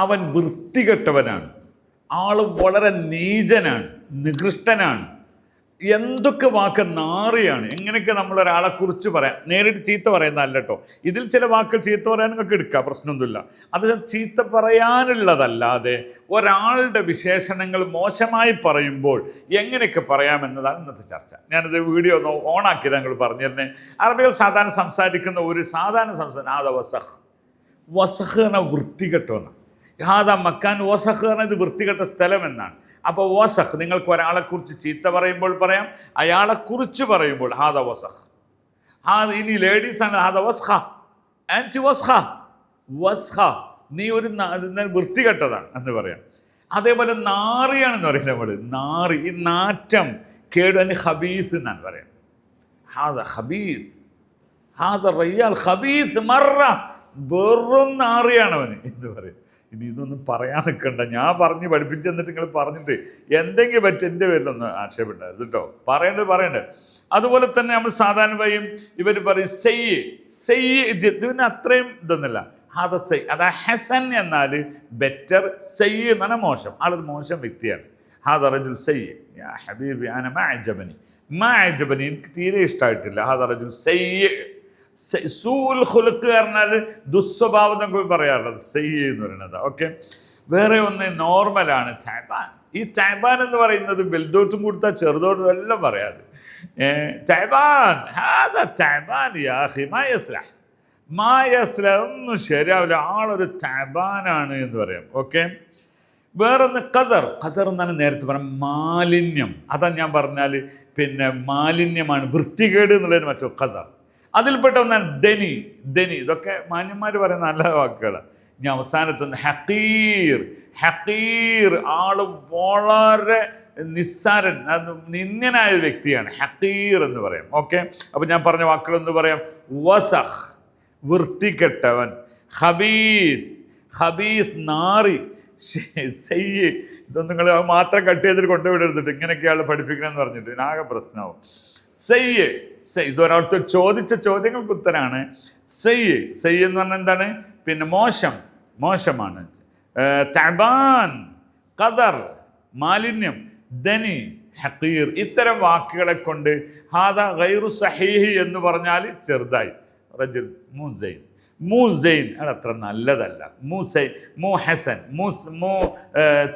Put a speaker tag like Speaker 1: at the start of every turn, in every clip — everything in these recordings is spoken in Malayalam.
Speaker 1: അവൻ വൃത്തികെട്ടവനാണ്, ആള് വളരെ നീചനാണ്, നികൃഷ്ടനാണ്, എന്തൊക്കെ വാക്ക് നാറിയാണ്. എങ്ങനെയൊക്കെ നമ്മൾ ഒരാളെ കുറിച്ച് പറയാം. നേരിട്ട് ചീത്ത പറയുന്നതല്ല കേട്ടോ. ഇതിൽ ചില വാക്കുകൾ ചീത്ത പറയാൻ നിങ്ങൾക്ക് എടുക്കാം, പ്രശ്നമൊന്നുമില്ല. അത് ചീത്ത പറയാനുള്ളതല്ലാതെ ഒരാളുടെ വിശേഷണങ്ങൾ മോശമായി പറയുമ്പോൾ എങ്ങനെയൊക്കെ പറയാമെന്നതാണ് ഇന്നത്തെ ചർച്ച. ഞാനത് വീഡിയോ ഒന്ന് ഓണാക്കി ഞങ്ങൾ പറഞ്ഞിരുന്നേ. അറബികൾ സാധാരണ സംസാരിക്കുന്ന ഒരു സാധാരണ സംസാരം ആദ വസഖ്. വസഖ് എന്ന വൃത്തികെട്ടോന്നാണ്. ഹാദ മക്കാൻ വസഖ് എന്നത് വൃത്തികെട്ട സ്ഥലം എന്നാണ്. അപ്പോൾ വസഖ്, നിങ്ങൾക്ക് ഒരാളെക്കുറിച്ച് ചീത്ത പറയുമ്പോൾ പറയാം, അയാളെക്കുറിച്ച് പറയുമ്പോൾ ഹാദ വസഖ്. ഇനി ലേഡീസാണ് ഹാദ വസ്ഖ, ആൻറ്റി വസ്ഖ, വസ്ഖ, നീ ഒരു വൃത്തികെട്ടതാണ് എന്ന് പറയാം. അതേപോലെ നാറിയാണെന്ന് പറയുന്നത് നമ്മൾ, നാറി, ഈ നാറ്റം, കേടു, അതിന് ഹബീസ് എന്നാണ് പറയാം. ഹാദ ഹബീസ്, ഹാദ റയ്യാൽ ഹബീസ് മറ, വെറും നാറിയാണവന് എന്ന് പറയും. ഇനി ഇതൊന്നും പറയാൻ നിൽക്കണ്ട, ഞാൻ പറഞ്ഞ് പഠിപ്പിച്ചു തന്നിട്ട് നിങ്ങൾ പറഞ്ഞിട്ട് എന്തെങ്കിലും പറ്റും എൻ്റെ പേരിലൊന്ന് ആക്ഷേപമുണ്ടായിരുന്നു കേട്ടോ. പറയണ്ടത്. അതുപോലെ തന്നെ നമ്മൾ സാധാരണ പറയും, ഇവർ പറയും സെയ്യ്, ഇതിന് അത്രയും ഇതൊന്നുമില്ല. ഹാദ സെയ്, അതാ ഹസൻ എന്നാൽ ബെറ്റർ, സെയ്യ് എന്ന് പറഞ്ഞാൽ മോശം, ആളൊരു മോശം വ്യക്തിയാണ്. ഹാദ റജുൽ സെയ്യ്, യാ ഹബീബി അന മാ അജബനി, എനിക്ക് തീരെ ഇഷ്ടമായിട്ടില്ല. ഹാദ റജുൽ സെയ്യ്. സൂൽ ഖുലുഖ് പറഞ്ഞാൽ ദുസ്വഭാവം എന്നൊക്കെ പറയാറുള്ളത് സെയ്യ് എന്ന് പറയുന്നത്. ഓക്കെ, വേറെ ഒന്ന് നോർമലാണ് തൈബാൻ. ഈ തൈബാൻ എന്ന് പറയുന്നത് വലുതോട്ടും കൊടുത്താൽ ചെറുതോട്ടും എല്ലാം പറയാതെ തൈബാൻ, തൈബാൻ ഒന്നും ശരിയാവില്ല, ആളൊരു തൈബാനാണ് എന്ന് പറയാം. ഓക്കെ, വേറൊന്ന് ഖദർ എന്നാണ് നേരത്തെ പറയാം, മാലിന്യം. അതാ ഞാൻ പറഞ്ഞാൽ പിന്നെ മാലിന്യമാണ്, വൃത്തികേട് എന്നുള്ളതിന് മറ്റോ ഖദർ. അതിൽപ്പെട്ട ഒന്നാണ് ദനി. ഇതൊക്കെ മാന്യന്മാർ പറയുന്ന നല്ല വാക്കുകളാണ്. ഇനി അവസാനത്തൊന്ന് ഹക്കീർ, ആള് വളരെ നിസ്സാരൻ, നിന്ദ്യനായ വ്യക്തിയാണ്, ഹക്കീർ എന്ന് പറയാം. ഓക്കെ, അപ്പോൾ ഞാൻ പറഞ്ഞ വാക്കുകളെന്ന് പറയാം, വസഖ്, വൃത്തികെട്ടവൻ, ഹബീസ് നാറി, സെയ്യ്. ഇതൊന്നും നിങ്ങൾ മാത്രം കട്ട് ചെയ്തിട്ട് കൊണ്ടുവിടരുതിട്ട്, ഇങ്ങനെയൊക്കെയാണ് പഠിപ്പിക്കണമെന്ന് പറഞ്ഞിട്ട് ആകെ പ്രശ്നമാവും. സെയ്യ്, ഇതൊരാൾക്ക് ചോദിച്ച ചോദ്യങ്ങൾക്ക് ഉത്തരാണ്. സെയ്യ് എന്ന് പറഞ്ഞാൽ എന്താണ്? പിന്നെ മോശമാണ്. തഅബാൻ, ഖദർ, മാലിന്യം, ദനി, ഹഖീർ, ഇത്തരം വാക്കുകളെ കൊണ്ട് ഹാദ ഗൈറു സഹീഹ് എന്ന് പറഞ്ഞാൽ ചെറുതായി. റജുൽ മൂസൈൻ അതത്ര നല്ലതല്ല. ഹസൻ,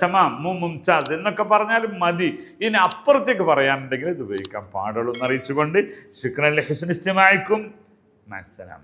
Speaker 1: തമാം, മുംതാസ് എന്നൊക്കെ പറഞ്ഞാലും മതി. ഇനി അപ്പുറത്തേക്ക് പറയാനുണ്ടെങ്കിൽ ഇത് ഉപയോഗിക്കാൻ പാടുള്ളൂ എന്നറിയിച്ചുകൊണ്ട് ശുക്രൻ ലി ഹുസ്നി ഇസ്തിമാഇക്കും. മഅസ്സലാമ.